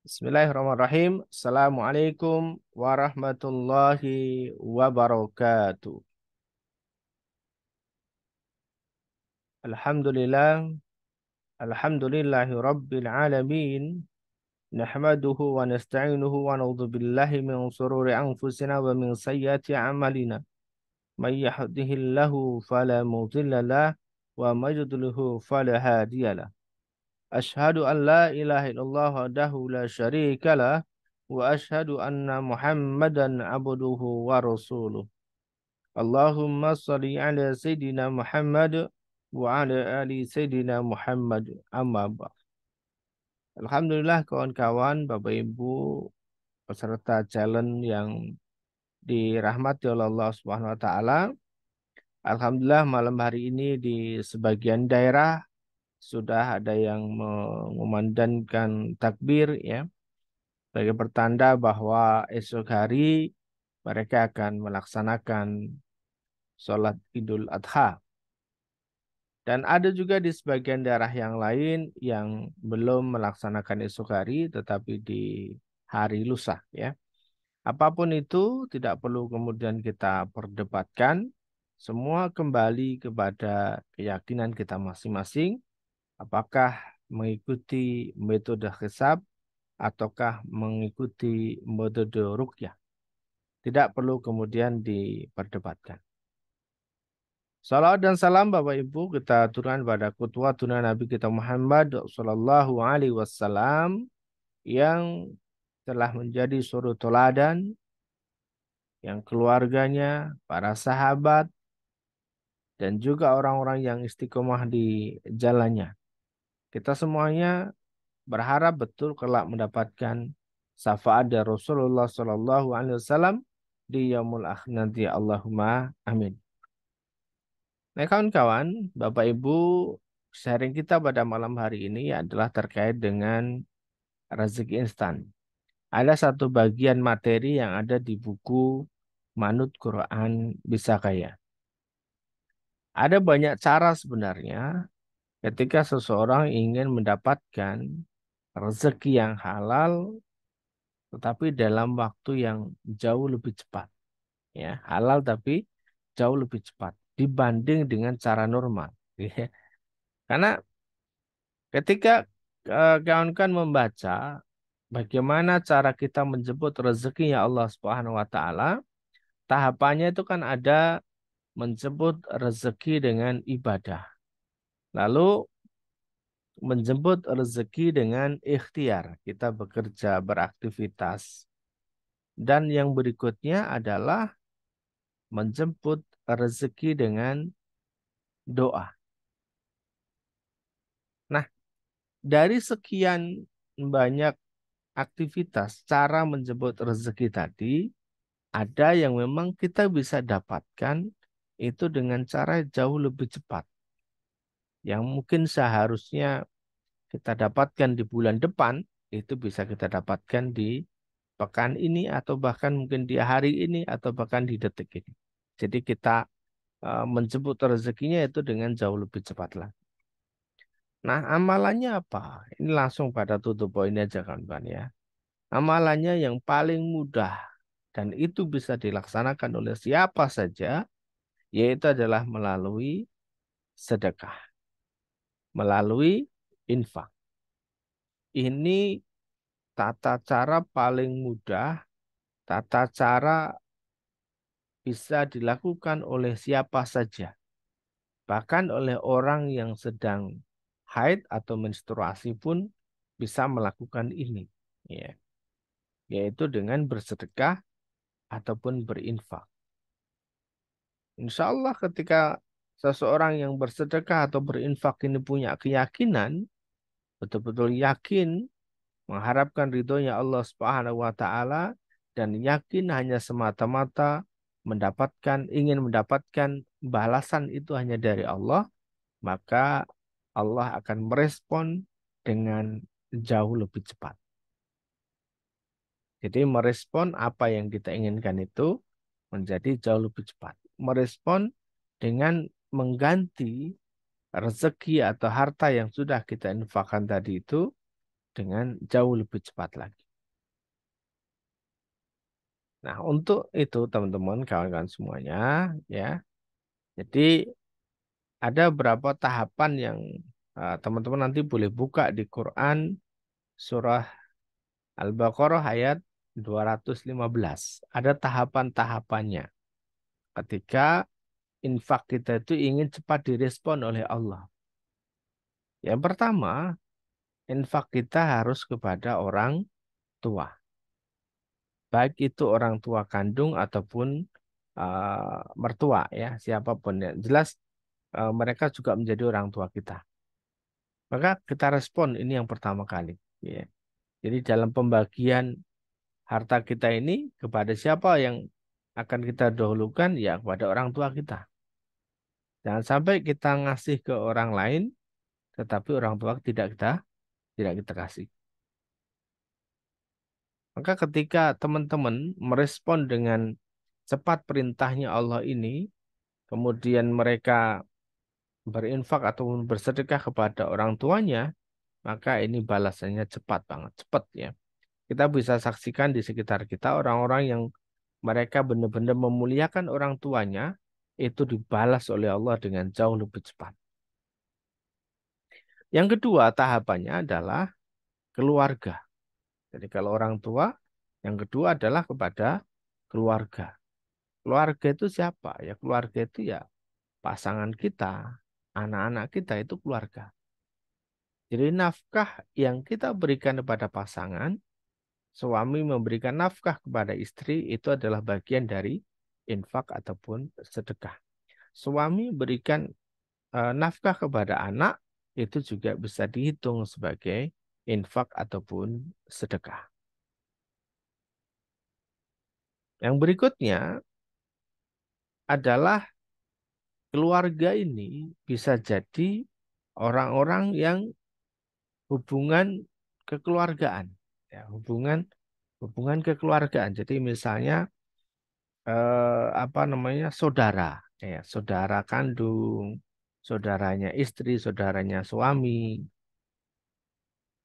Bismillahirrahmanirrahim. Assalamualaikum warahmatullahi wabarakatuh. Alhamdulillah, alhamdulillahi rabbil alamin. Nahmaduhu wa nasta'inuhu wa na'udzu billahi min shururi anfusina wa min sayyiati a'malina. May yahdihillahu fala mudilla lahu wa may yudlilhu fala hadiya. Ashhadu an la ilaha illallah wahdahu la syarika lah wa ashhadu anna Muhammadan abduhu wa rasuluh. Allahumma shalli ala sayyidina Muhammad wa ala ali sayyidina Muhammad amma ba'd. Alhamdulillah kawan-kawan, Bapak Ibu peserta challenge yang dirahmati oleh Allah Subhanahu wa taala. Alhamdulillah malam hari ini di sebagian daerah sudah ada yang mengumandangkan takbir ya, sebagai pertanda bahwa esok hari mereka akan melaksanakan sholat Idul Adha. Dan ada juga di sebagian daerah yang lain yang belum melaksanakan esok hari, tetapi di hari lusa ya. Apapun itu tidak perlu kemudian kita perdebatkan. Semua kembali kepada keyakinan kita masing-masing. Apakah mengikuti metode hisab ataukah mengikuti metode ruqyah. Tidak perlu kemudian diperdebatkan. Salawat dan salam Bapak Ibu kita aturkan pada qudwatuna Nabi kita Muhammad sallallahu alaihi wasallam yang telah menjadi suri teladan, yang keluarganya, para sahabat, dan juga orang-orang yang istiqomah di jalannya. Kita semuanya berharap betul kelak mendapatkan syafaat dari Rasulullah sallallahu alaihi wasallam di yaumul akhir nanti. Allahumma amin. Nah, kawan-kawan, Bapak Ibu, sharing kita pada malam hari ini adalah terkait dengan rezeki instan. Ada satu bagian materi yang ada di buku Manut Quran Bisa Kaya. Ada banyak cara sebenarnya ketika seseorang ingin mendapatkan rezeki yang halal, tetapi dalam waktu yang jauh lebih cepat. Ya, halal tapi jauh lebih cepat dibanding dengan cara normal. Ya. Karena ketika kawan-kawan membaca bagaimana cara kita menjemput rezekinya Allah Subhanahu wa taala, tahapannya itu kan ada menjemput rezeki dengan ibadah. Lalu menjemput rezeki dengan ikhtiar, kita bekerja, beraktivitas. Dan yang berikutnya adalah menjemput rezeki dengan doa. Nah, dari sekian banyak aktivitas cara menjemput rezeki tadi, ada yang memang kita bisa dapatkan itu dengan cara jauh lebih cepat. Yang mungkin seharusnya kita dapatkan di bulan depan, itu bisa kita dapatkan di pekan ini atau bahkan mungkin di hari ini atau bahkan di detik ini. Jadi kita menjemput rezekinya itu dengan jauh lebih cepat lah. Nah, amalannya apa? Ini langsung pada tutup poin aja kawan-kawan ya. Amalannya yang paling mudah dan itu bisa dilaksanakan oleh siapa saja, yaitu adalah melalui sedekah, melalui infak. Ini tata cara paling mudah, tata cara bisa dilakukan oleh siapa saja. Bahkan oleh orang yang sedang haid atau menstruasi pun bisa melakukan ini. Ya, yaitu dengan bersedekah ataupun berinfak. Insya Allah ketika seseorang yang bersedekah atau berinfak ini punya keyakinan, betul-betul yakin, mengharapkan ridhonya Allah Subhanahu wa taala dan yakin hanya semata-mata ingin mendapatkan balasan itu hanya dari Allah, maka Allah akan merespon dengan jauh lebih cepat. Jadi merespon apa yang kita inginkan itu menjadi jauh lebih cepat. Merespon dengan mengganti rezeki atau harta yang sudah kita infakkan tadi itu dengan jauh lebih cepat lagi. Nah, untuk itu teman-teman, kawan-kawan semuanya, ya. Jadi ada beberapa tahapan yang teman-teman nanti boleh buka di Quran surah Al-Baqarah ayat 215. Ada tahapan-tahapannya. Ketika infak kita itu ingin cepat direspon oleh Allah. Yang pertama, infak kita harus kepada orang tua. Baik itu orang tua kandung ataupun mertua ya, siapapun ya. Jelas mereka juga menjadi orang tua kita. Maka kita respon ini yang pertama kali. Ya. Jadi dalam pembagian harta kita ini kepada siapa yang akan kita dahulukan ya kepada orang tua kita. Jangan sampai kita ngasih ke orang lain, tetapi orang tua tidak kita kasih. Maka ketika teman-teman merespon dengan cepat perintahnya Allah ini, kemudian mereka berinfak ataupun bersedekah kepada orang tuanya, maka ini balasannya cepat banget, cepat ya. Kita bisa saksikan di sekitar kita orang-orang yang mereka benar-benar memuliakan orang tuanya, itu dibalas oleh Allah dengan jauh lebih cepat. Yang kedua tahapannya adalah keluarga. Jadi kalau orang tua, yang kedua adalah kepada keluarga. Keluarga itu siapa? Ya keluarga itu ya pasangan kita, anak-anak kita itu keluarga. Jadi nafkah yang kita berikan kepada pasangan, suami memberikan nafkah kepada istri itu adalah bagian dari infak ataupun sedekah. Suami berikan nafkah kepada anak itu juga bisa dihitung sebagai infak ataupun sedekah. Yang berikutnya adalah keluarga ini bisa jadi orang-orang yang hubungan kekeluargaan, ya, hubungan hubungan kekeluargaan. Jadi misalnya apa namanya saudara, ya, saudara kandung, saudaranya istri, saudaranya suami,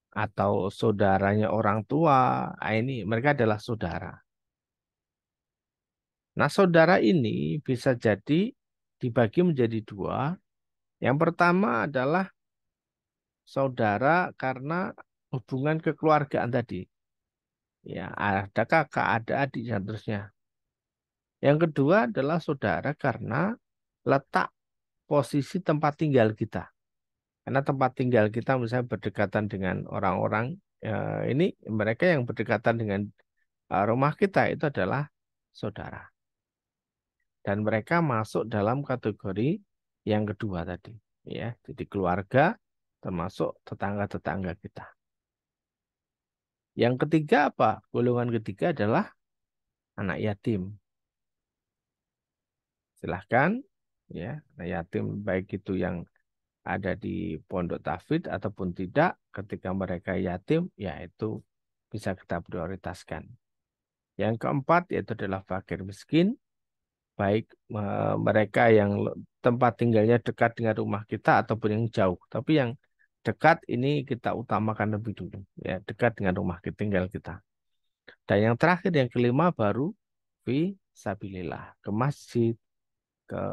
atau saudaranya orang tua. Nah, ini mereka adalah saudara. Nah, saudara ini bisa jadi dibagi menjadi dua. Yang pertama adalah saudara karena hubungan kekeluargaan tadi. Ya, ada kakak, ada adik, dan terusnya. Yang kedua adalah saudara karena letak posisi tempat tinggal kita. Karena tempat tinggal kita misalnya berdekatan dengan orang-orang, ini mereka yang berdekatan dengan rumah kita itu adalah saudara. Dan mereka masuk dalam kategori yang kedua tadi. Ya, jadi keluarga termasuk tetangga-tetangga kita. Yang ketiga apa? Golongan ketiga adalah anak yatim. Silahkan ya, anak yatim baik itu yang ada di pondok tahfidz ataupun tidak, ketika mereka yatim, ya itu bisa kita prioritaskan. Yang keempat yaitu adalah fakir miskin, baik mereka yang tempat tinggalnya dekat dengan rumah kita ataupun yang jauh. Tapi yang dekat ini kita utamakan lebih dulu, ya dekat dengan rumah tinggal kita. Dan yang terakhir yang kelima baru fi sabilillah, ke masjid, ke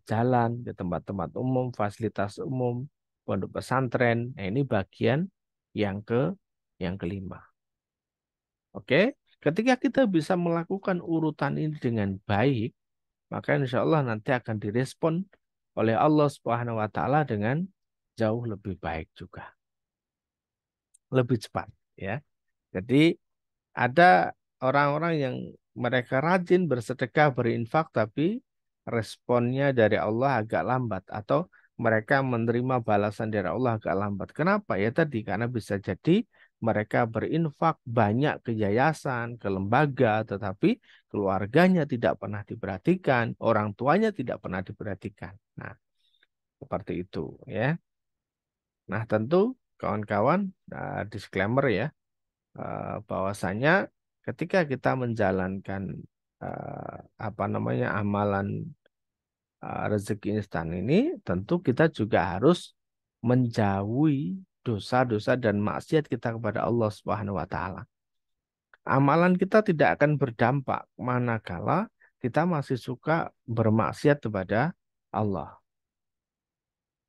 jalan, ke tempat-tempat umum, fasilitas umum, pondok pesantren. Nah, ini bagian yang yang kelima. Oke, ketika kita bisa melakukan urutan ini dengan baik, maka insya Allah nanti akan direspon oleh Allah Subhanahu wa Ta'ala dengan jauh lebih baik juga, lebih cepat. Ya, jadi ada orang-orang yang mereka rajin bersedekah, berinfak, tapi responnya dari Allah agak lambat atau mereka menerima balasan dari Allah agak lambat. Kenapa? Ya tadi karena bisa jadi mereka berinfak banyak ke yayasan, ke lembaga, tetapi keluarganya tidak pernah diperhatikan, orang tuanya tidak pernah diperhatikan. Nah, seperti itu ya. Nah, tentu kawan-kawan, disclaimer ya, bahwasanya ketika kita menjalankan apa namanya amalan rezeki instan ini, tentu kita juga harus menjauhi dosa-dosa dan maksiat kita kepada Allah Subhanahu wa taala. Amalan kita tidak akan berdampak manakala kita masih suka bermaksiat kepada Allah.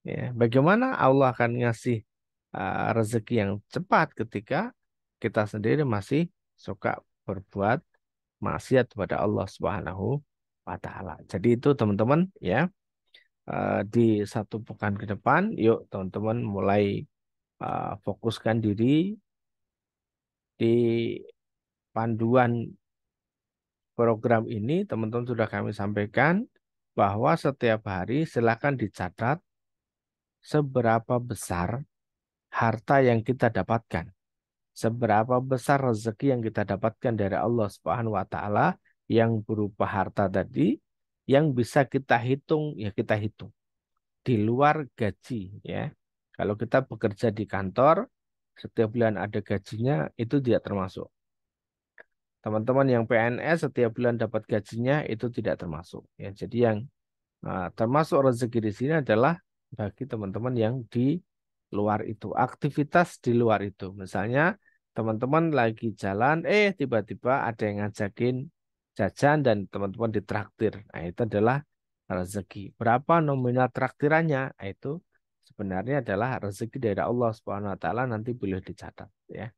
Ya, bagaimana Allah akan ngasih rezeki yang cepat ketika kita sendiri masih suka berbuat maksiat kepada Allah Subhanahu wa taala. Jadi itu teman-teman ya, di 1 pekan ke depan yuk teman-teman mulai fokuskan diri di panduan program ini. Teman-teman sudah kami sampaikan bahwa setiap hari silakan dicatat seberapa besar harta yang kita dapatkan. Seberapa besar rezeki yang kita dapatkan dari Allah Subhanahu wa taala yang berupa harta tadi yang bisa kita hitung, ya kita hitung di luar gaji ya. Kalau kita bekerja di kantor setiap bulan ada gajinya, itu tidak termasuk. Teman-teman yang PNS setiap bulan dapat gajinya, itu tidak termasuk ya. Jadi yang termasuk rezeki di sini adalah bagi teman-teman yang di luar itu, aktivitas di luar itu. Misalnya teman-teman lagi jalan, tiba-tiba ada yang ngajakin jajan dan teman-teman ditraktir. Nah, itu adalah rezeki. Berapa nominal traktirannya? Nah, itu sebenarnya adalah rezeki dari Allah Subhanahu wa taala, nanti boleh dicatat ya.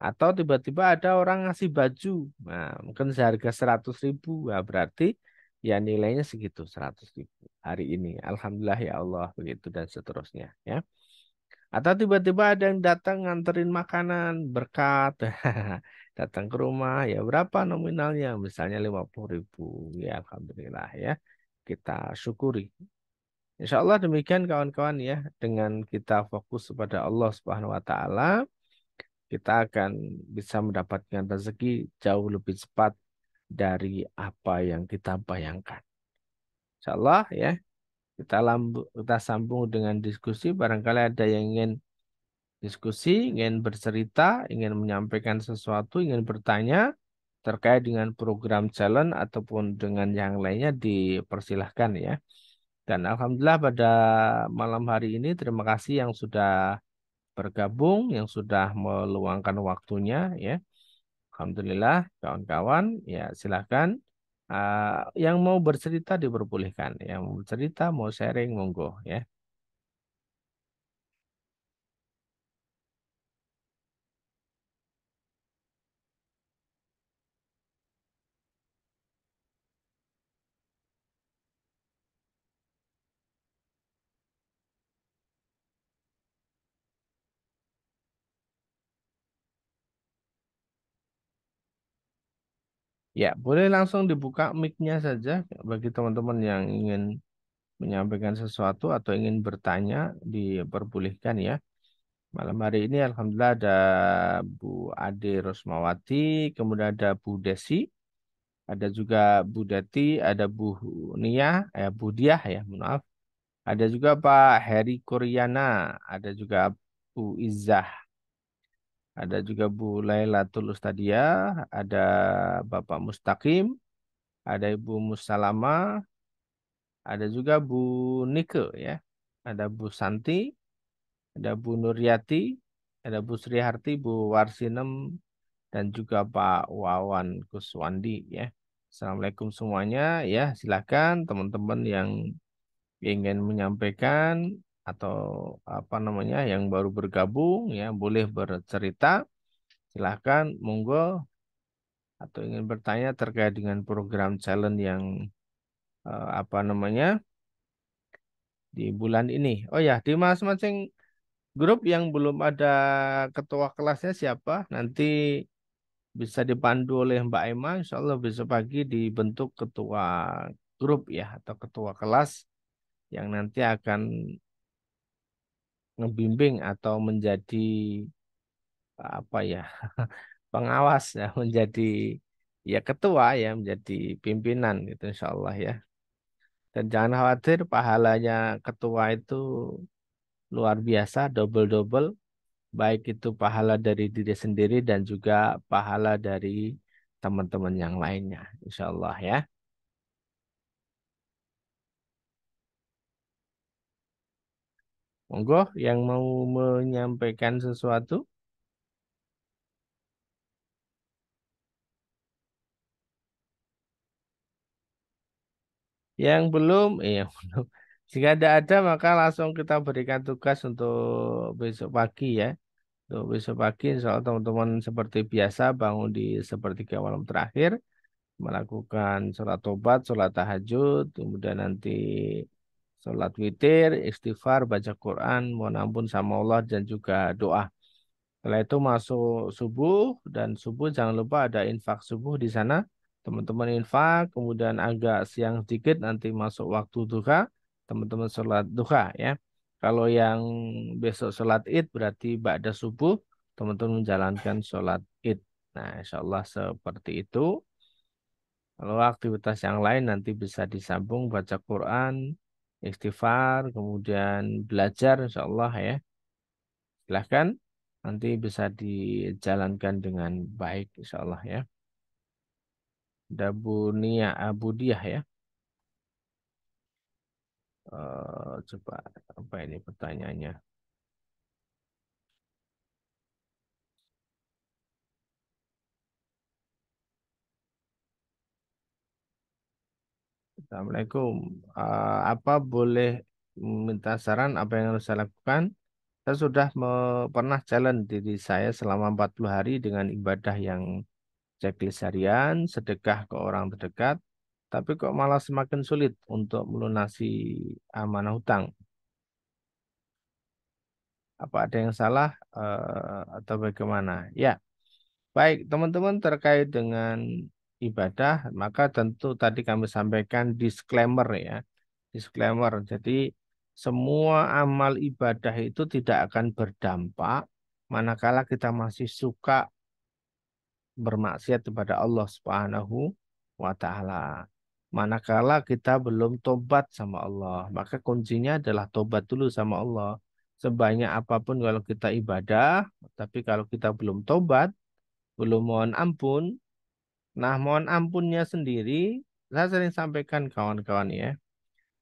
Atau tiba-tiba ada orang ngasih baju, nah, mungkin seharga 100.000, nah, berarti ya nilainya segitu 100.000 hari ini. Alhamdulillah ya Allah, begitu dan seterusnya ya. Atau tiba-tiba ada yang datang nganterin makanan berkat, datang ke rumah, ya berapa nominalnya? Misalnya 50.000, ya Alhamdulillah ya. Kita syukuri. Insya Allah demikian kawan-kawan ya. Dengan kita fokus kepada Allah Subhanahu wa taala, kita akan bisa mendapatkan rezeki jauh lebih cepat dari apa yang kita bayangkan. Insya Allah ya, kita sambung dengan diskusi. Barangkali ada yang ingin diskusi, ingin bercerita, ingin menyampaikan sesuatu, ingin bertanya terkait dengan program challenge ataupun dengan yang lainnya, dipersilahkan ya. Dan Alhamdulillah pada malam hari ini terima kasih yang sudah bergabung, yang sudah meluangkan waktunya ya. Alhamdulillah kawan-kawan ya, silahkan yang mau bercerita diperbolehkan, yang mau bercerita mau sharing monggo ya. Ya, boleh langsung dibuka mic-nya saja bagi teman-teman yang ingin menyampaikan sesuatu atau ingin bertanya, diperbolehkan ya. Malam hari ini Alhamdulillah ada Bu Ade Rosmawati, kemudian ada Bu Desi, ada juga Bu Dati, ada Bu Nia, Bu Diah ya, maaf. Ada juga Pak Heri Koryana, ada juga Bu Izzah, ada juga Bu Lailatul Ustadia, ada Bapak Mustaqim, ada Ibu Musalama, ada juga Bu Nike ya, ada Bu Santi, ada Bu Nuryati, ada Bu Sriharti, Bu Warsinem, dan juga Pak Wawan Kuswandi ya. Assalamualaikum semuanya ya, silakan teman-teman yang ingin menyampaikan atau apa namanya yang baru bergabung ya boleh bercerita, silakan monggo, atau ingin bertanya terkait dengan program challenge yang apa namanya di bulan ini. Oh ya, di masing-masing grup yang belum ada ketua kelasnya siapa, nanti bisa dipandu oleh Mbak Emma. Insya Allah besok pagi dibentuk ketua grup ya atau ketua kelas yang nanti akan ngebimbing atau menjadi apa ya, pengawas ya, menjadi ya ketua ya, menjadi pimpinan gitu Insya Allah ya. Dan jangan khawatir, pahalanya ketua itu luar biasa, double-double. Baik itu pahala dari diri sendiri dan juga pahala dari teman-teman yang lainnya. Insya Allah ya. Monggo yang mau menyampaikan sesuatu. Yang belum, yang belum. Jika tidak ada, maka langsung kita berikan tugas untuk besok pagi ya. Untuk besok pagi, soal teman-teman seperti biasa bangun di sepertiga malam terakhir, melakukan sholat tobat, sholat tahajud, kemudian nanti sholat witir, istighfar, baca Quran, mohon ampun sama Allah dan juga doa. Setelah itu masuk subuh dan subuh jangan lupa ada infak subuh di sana. Teman-teman infak, kemudian agak siang sedikit nanti masuk waktu duha, teman-teman sholat duha ya. Kalau yang besok sholat id berarti ba'da subuh, teman-teman menjalankan sholat id. Nah, insya Allah seperti itu. Kalau aktivitas yang lain nanti bisa disambung baca Quran, istighfar, kemudian belajar insya Allah ya. Silahkan nanti bisa dijalankan dengan baik insya Allah ya. Dabunia Abudiah ya. Coba apa ini pertanyaannya? Assalamualaikum. Apa boleh minta saran apa yang harus saya lakukan? Saya sudah pernah challenge diri saya selama 40 hari dengan ibadah yang checklist harian, sedekah ke orang terdekat, tapi kok malah semakin sulit untuk melunasi amanah hutang. Apa ada yang salah atau bagaimana? Ya, baik teman-teman terkait dengan ibadah, maka tentu tadi kami sampaikan disclaimer ya, disclaimer. Jadi semua amal ibadah itu tidak akan berdampak manakala kita masih suka bermaksiat kepada Allah Subhanahu wa taala. Manakala kita belum tobat sama Allah, maka kuncinya adalah tobat dulu sama Allah. Sebanyak apapun kalau kita ibadah, tapi kalau kita belum tobat, belum mohon ampun, nah mohon ampunnya sendiri, saya sering sampaikan kawan-kawan ya.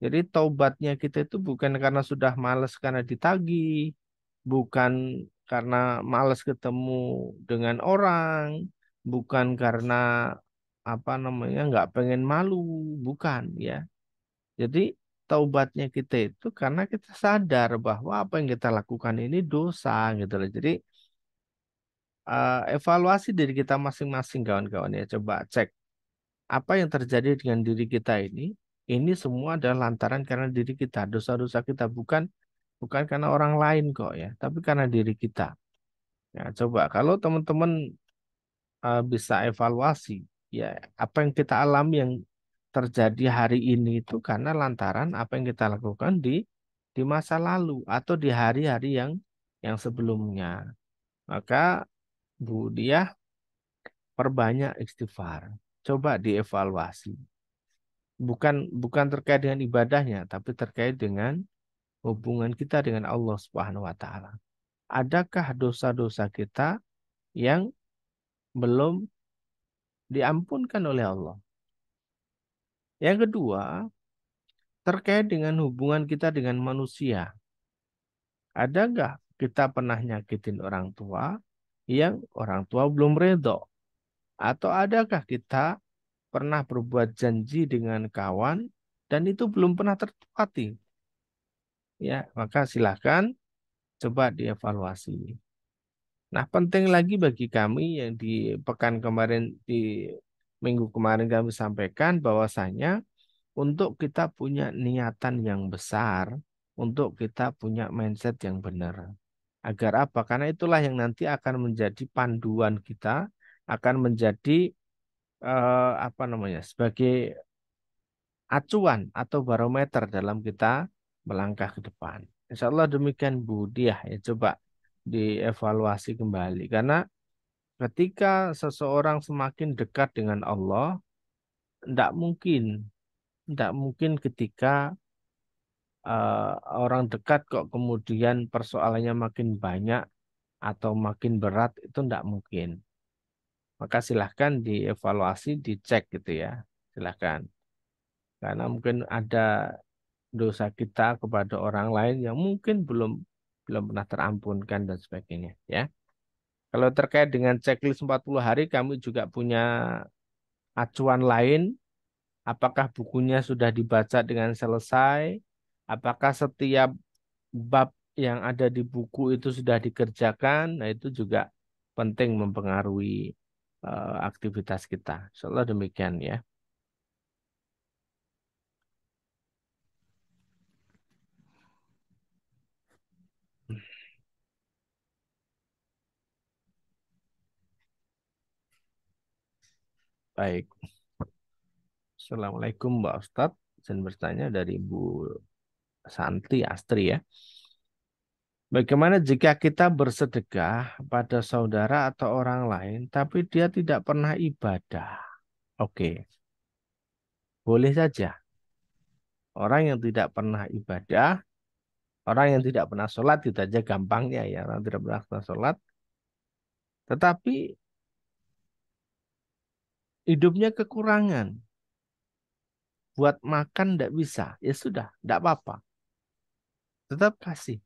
Jadi taubatnya kita itu bukan karena sudah malas karena ditagih, bukan karena malas ketemu dengan orang, bukan karena apa namanya nggak pengen malu, bukan ya. Jadi taubatnya kita itu karena kita sadar bahwa apa yang kita lakukan ini dosa gitu loh. Jadi evaluasi diri kita masing-masing kawan-kawan ya. Coba cek apa yang terjadi dengan diri kita ini. Ini semua adalah lantaran karena diri kita, dosa-dosa kita bukan bukan karena orang lain kok ya, tapi karena diri kita. Ya, coba kalau teman-teman bisa evaluasi, ya apa yang kita alami yang terjadi hari ini itu karena lantaran apa yang kita lakukan di masa lalu atau di hari-hari yang sebelumnya. Maka Bu Diah perbanyak istighfar. Coba dievaluasi. Bukan bukan terkait dengan ibadahnya, tapi terkait dengan hubungan kita dengan Allah Subhanahu wa taala. Adakah dosa-dosa kita yang belum diampunkan oleh Allah? Yang kedua, terkait dengan hubungan kita dengan manusia. Ada nggak kita pernah nyakitin orang tua yang orang tua belum redho? Atau adakah kita pernah berbuat janji dengan kawan dan itu belum pernah tertepati? Ya, maka silahkan coba dievaluasi. Nah, penting lagi bagi kami yang di pekan kemarin, di minggu kemarin kami sampaikan bahwasanya untuk kita punya niatan yang besar, untuk kita punya mindset yang benar. Agar apa? Karena itulah yang nanti akan menjadi panduan kita, akan menjadi apa namanya, sebagai acuan atau barometer dalam kita melangkah ke depan. Insya Allah demikian Bu Diah ya, coba dievaluasi kembali. Karena ketika seseorang semakin dekat dengan Allah, tidak mungkin, tidak mungkin ketika orang dekat kok kemudian persoalannya makin banyak atau makin berat itu tidak mungkin. Maka silahkan dievaluasi, dicek gitu ya. Silahkan. Karena mungkin ada dosa kita kepada orang lain yang mungkin belum belum pernah terampunkan dan sebagainya ya. Kalau terkait dengan checklist 40 hari kami juga punya acuan lain. Apakah bukunya sudah dibaca dengan selesai? Apakah setiap bab yang ada di buku itu sudah dikerjakan? Nah, itu juga penting mempengaruhi aktivitas kita. Insyaallah demikian ya. Baik. Assalamualaikum Mbak Ustadz. Izin bertanya dari Bu Santi Astri ya. Bagaimana jika kita bersedekah pada saudara atau orang lain, tapi dia tidak pernah ibadah? Oke, boleh saja. Orang yang tidak pernah ibadah, orang yang tidak pernah sholat, itu aja gampangnya ya. Orang tidak pernah sholat, tetapi hidupnya kekurangan. Buat makan tidak bisa, ya sudah, tidak apa-apa. Tetap kasih.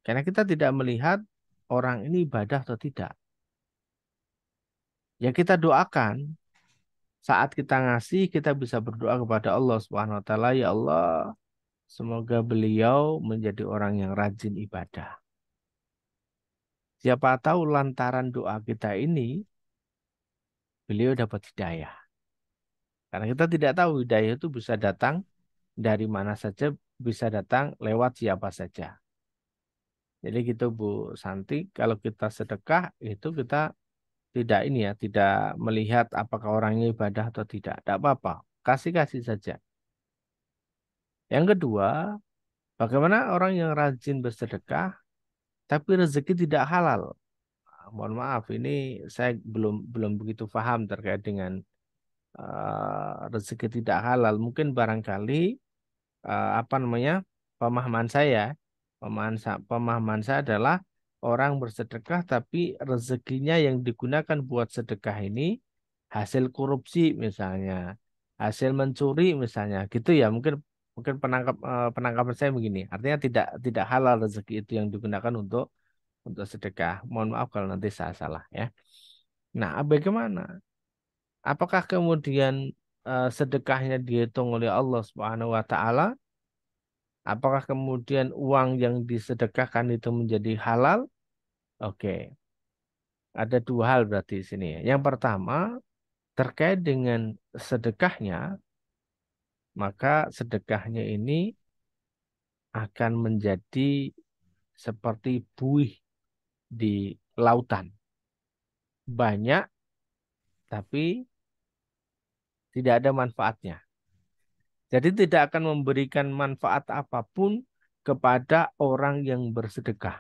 Karena kita tidak melihat orang ini ibadah atau tidak. Ya kita doakan, saat kita ngasih, kita bisa berdoa kepada Allah Subhanahu wa taala, ya Allah, semoga beliau menjadi orang yang rajin ibadah. Siapa tahu lantaran doa kita ini, beliau dapat hidayah. Karena kita tidak tahu hidayah itu bisa datang dari mana saja, bisa datang lewat siapa saja. Jadi gitu Bu Santi, kalau kita sedekah itu kita tidak ini ya, tidak melihat apakah orangnya ibadah atau tidak. Tidak apa-apa, kasih-kasih saja. Yang kedua, bagaimana orang yang rajin bersedekah tapi rezeki tidak halal? Mohon maaf, ini saya belum belum begitu paham terkait dengan rezeki tidak halal. Mungkin barangkali apa namanya pemahaman saya adalah orang bersedekah tapi rezekinya yang digunakan buat sedekah ini hasil korupsi misalnya, hasil mencuri misalnya, gitu ya. Mungkin mungkin penangkapan saya begini. Artinya tidak halal rezeki itu yang digunakan untuk sedekah. Mohon maaf kalau nanti saya salah ya. Nah, bagaimana? Apakah kemudian sedekahnya dihitung oleh Allah Subhanahu wa taala? Apakah kemudian uang yang disedekahkan itu menjadi halal? Oke, ada dua hal berarti di sini ya. Yang pertama, terkait dengan sedekahnya, maka sedekahnya ini akan menjadi seperti buih di lautan. Banyak, tapi tidak ada manfaatnya. Jadi tidak akan memberikan manfaat apapun kepada orang yang bersedekah.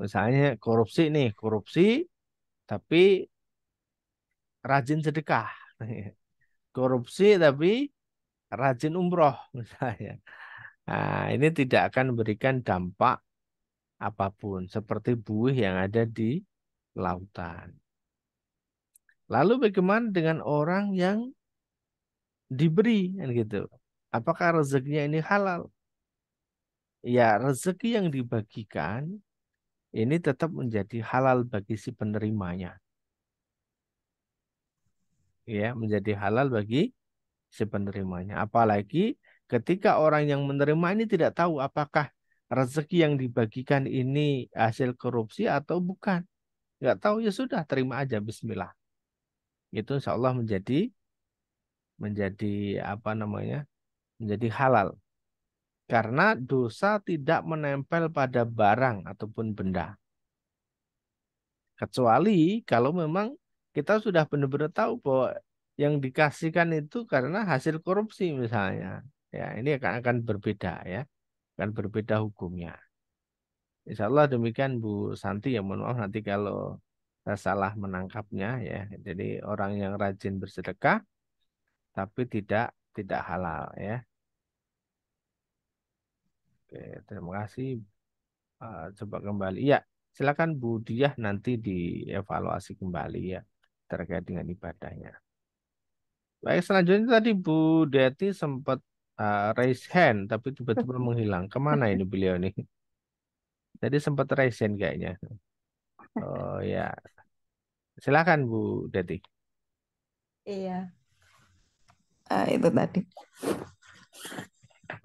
Misalnya korupsi nih, korupsi tapi rajin sedekah. Korupsi tapi rajin umroh misalnya. Nah, ini tidak akan memberikan dampak apapun seperti buih yang ada di lautan. Lalu bagaimana dengan orang yang diberi kan gitu? Apakah rezekinya ini halal? Ya, rezeki yang dibagikan ini tetap menjadi halal bagi si penerimanya. Ya, menjadi halal bagi si penerimanya. Apalagi ketika orang yang menerima ini tidak tahu apakah rezeki yang dibagikan ini hasil korupsi atau bukan. Nggak tahu ya sudah terima aja Bismillah. Itu insya Allah menjadi apa namanya menjadi halal karena dosa tidak menempel pada barang ataupun benda. Kecuali kalau memang kita sudah benar-benar tahu bahwa yang dikasihkan itu karena hasil korupsi misalnya. Ya, ini akan berbeda ya, akan berbeda hukumnya. Insya Allah demikian Bu Santi ya, mohon maaf nanti kalau saya salah menangkapnya ya. Jadi orang yang rajin bersedekah tapi tidak halal ya. Oke, terima kasih. Coba kembali. Ya, silakan Bu Diah nanti dievaluasi kembali ya terkait dengan ibadahnya. Baik, selanjutnya tadi Bu Deti sempat raise hand, tapi tiba-tiba menghilang. Kemana ini beliau nih? Tadi sempat raise hand kayaknya. Oh ya, silakan Bu Deti. Iya, itu tadi.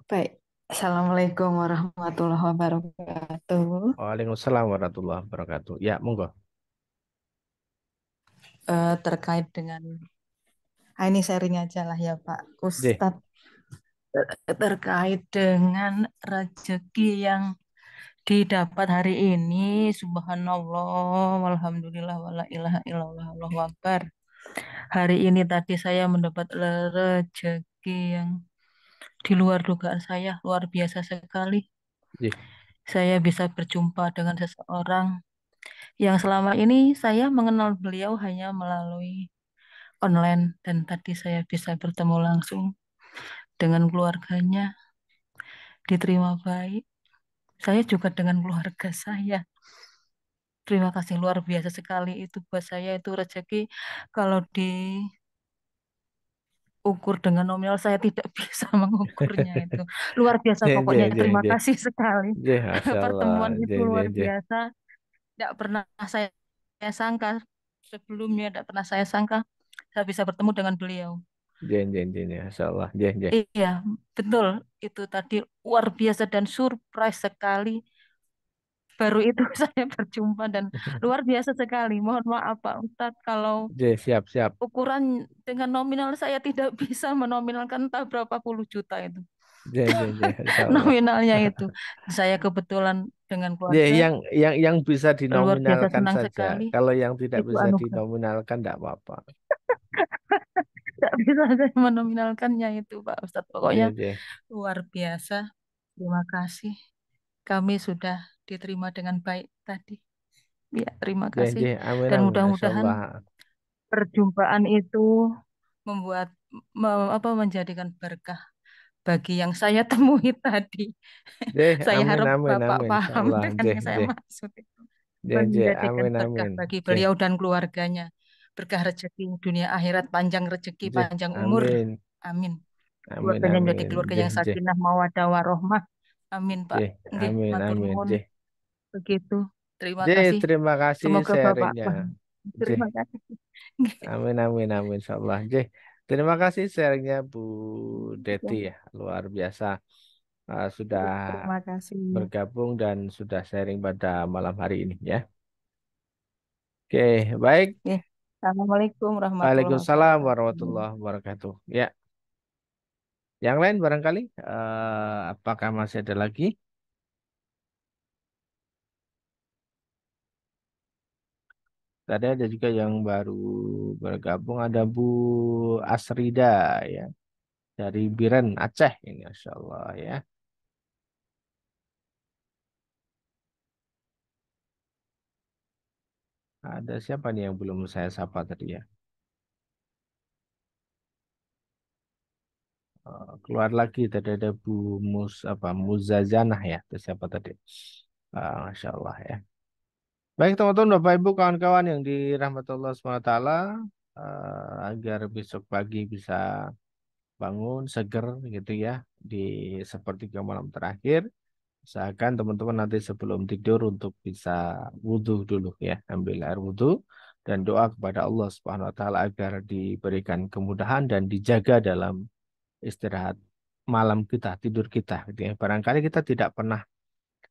Baik. Assalamualaikum warahmatullahi wabarakatuh. Waalaikumsalam warahmatullahi wabarakatuh. Ya, monggo. Terkait dengan, ini sharing aja lah ya Pak Deh, Ustadz. Terkait dengan rezeki yang didapat hari ini, subhanallah, walhamdulillah, wala ilaha illallah, Allahu Akbar. Hari ini tadi saya mendapat rezeki yang di luar dugaan saya, luar biasa sekali. deh, Saya bisa berjumpa dengan seseorang yang selama ini saya mengenal beliau hanya melalui online dan tadi saya bisa bertemu langsung dengan keluarganya, diterima baik. Saya juga dengan keluarga saya. Terima kasih luar biasa sekali itu buat saya itu rezeki kalau diukur dengan nominal saya tidak bisa mengukurnya itu. Luar biasa deh, pokoknya deh, deh, terima deh, kasih sekali. deh, Masya Allah, Pertemuan itu deh, deh, luar deh, biasa. Tidak pernah saya sangka sebelumnya, tidak pernah saya sangka saya bisa bertemu dengan beliau. deh, deh, deh, deh, Masya Allah, deh, deh, Iya, betul. Itu tadi luar biasa dan surprise sekali. Baru itu saya berjumpa dan luar biasa sekali. Mohon maaf Pak Ustadz kalau deh, siap, siap, ukuran dengan nominal saya tidak bisa menominalkan entah berapa puluh juta itu. deh, deh, deh, Masya Allah. Nominalnya itu. Saya kebetulan dengan Ya, keluarga yang bisa luar biasa dinominalkan senang saja. sekali. Kalau yang tidak Itu bisa anugerah. dinominalkan, tidak apa-apa. Tidak bisa saya menominalkannya itu Pak Ustadz. Pokoknya Deh, deh, luar biasa. Terima kasih. Kami sudah diterima dengan baik tadi. Ya, terima deh, kasih. deh, amin, Dan amin, Masya mudah-mudahan Allah. perjumpaan itu membuat menjadikan berkah bagi yang saya temui tadi. Deh, Saya amin, harap amin, Bapak amin, Insya paham Allah. dengan Deh, yang saya deh, maksud itu. deh, deh, Menjadikan amin, berkah amin. bagi Deh, beliau dan keluarganya. Berkah rezeki dunia akhirat, panjang rezeki, deh, panjang umur. amin, Amin. amin, Keluarganya menjadi amin. keluarga Deh, yang deh, sakinah, mawadah, warohmah. Amin, Pak. deh, Nggih, amin, matur amin. nuwun. Deh, Begitu. Terima deh, kasih. terima kasih Semoga Bapak sharingnya. paham. Deh, Terima kasih. amin, amin, amin, Insya Allah. Deh, terima kasih sharingnya Bu Deti Ya, ya, luar biasa. Sudah terima kasih. bergabung dan sudah sharing pada malam hari ini ya. Oke, baik. Ya. Assalamualaikum warahmatullahi Waalaikumsalam wabarakatuh. warahmatullahi wabarakatuh. Ya, yang lain barangkali, apakah masih ada lagi? Tadi ada juga yang baru bergabung, ada Bu Asrida ya dari Biren Aceh ini, Masya Allah ya. Ada siapa nih yang belum saya sapa tadi ya? Keluar lagi tadi ada Bu Muzazanah ya, itu siapa tadi? Masya Allah ya. Baik teman-teman, Bapak Ibu, kawan-kawan yang dirahmati Allah SWT, agar besok pagi bisa bangun seger gitu ya di sepertiga malam terakhir. Usahakan teman-teman nanti sebelum tidur untuk bisa wudhu dulu ya, ambil air wudhu dan doa kepada Allah Subhanahu Wa Taala agar diberikan kemudahan dan dijaga dalam istirahat malam kita, tidur kita. Gitu ya. Barangkali kita tidak pernah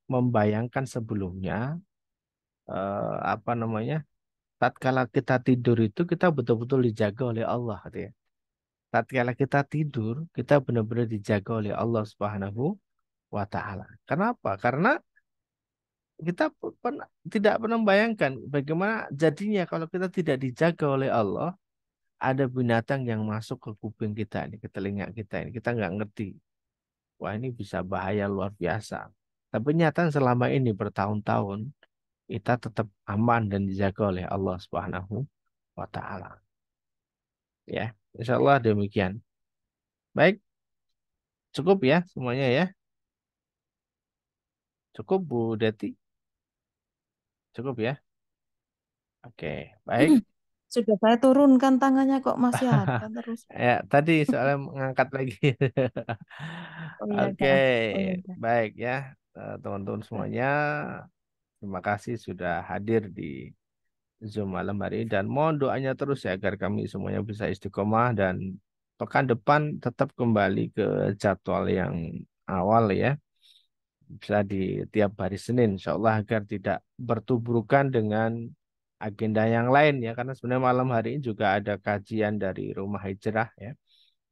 membayangkan sebelumnya apa namanya, tatkala kita tidur itu kita betul-betul dijaga oleh Allah. Gitu ya. Tatkala kita tidur, kita benar-benar dijaga oleh Allah Subhanahu wa taala. Kenapa? Karena kita tidak pernah membayangkan bagaimana jadinya kalau kita tidak dijaga oleh Allah, ada binatang yang masuk ke kuping kita ini, ke telinga kita ini. Kita nggak ngerti. Wah, ini bisa bahaya luar biasa. Tapi nyata selama ini bertahun-tahun kita tetap aman dan dijaga oleh Allah Subhanahu wa taala. Ya, insya Allah demikian. Baik, cukup ya semuanya ya. Cukup Bu Deti, cukup ya. Oke, baik. Sudah saya turunkan tangannya kok masih ada terus. Ya, tadi soalnya mengangkat lagi. Oh iya Oke, dah. Oh iya dah. baik ya. Teman-teman semuanya, terima kasih sudah hadir di Zoom malam hari ini dan mohon doanya terus ya agar kami semuanya bisa istiqomah dan pekan depan tetap kembali ke jadwal yang awal ya. Bisa di tiap hari Senin, insya Allah agar tidak bertubrukan dengan agenda yang lain ya. Karena sebenarnya malam hari ini juga ada kajian dari Rumah Hijrah ya.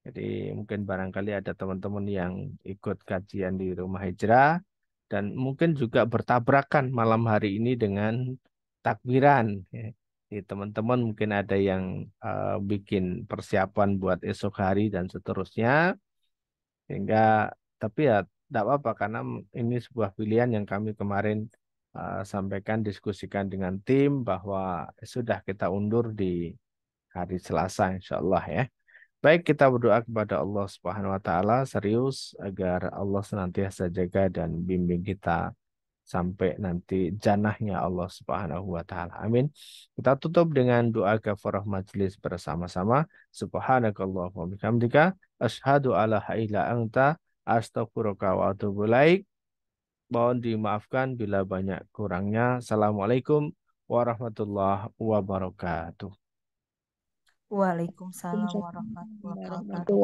Jadi mungkin barangkali ada teman-teman yang ikut kajian di Rumah Hijrah dan mungkin juga bertabrakan malam hari ini dengan takbiran. Ya. Jadi teman-teman mungkin ada yang bikin persiapan buat esok hari dan seterusnya. Sehingga tapi ya tidak apa-apa karena ini sebuah pilihan yang kami kemarin sampaikan diskusikan dengan tim bahwa sudah kita undur di hari Selasa insya Allah ya. Baik, kita berdoa kepada Allah Subhanahu wa taala serius agar Allah senantiasa jaga dan bimbing kita sampai nanti janahnya Allah Subhanahu wa taala. Amin. Kita tutup dengan doa kafarah majelis bersama-sama. Subhanakallahumma wa bihamdika asyhadu alla ilaha anta astaghfiruka wa atubu ilaik. Mohon dimaafkan bila banyak kurangnya. Assalamualaikum warahmatullahi wabarakatuh. Waalaikumsalam Waalaikumsalam warahmatullahi warahmatullahi wabarakatuh.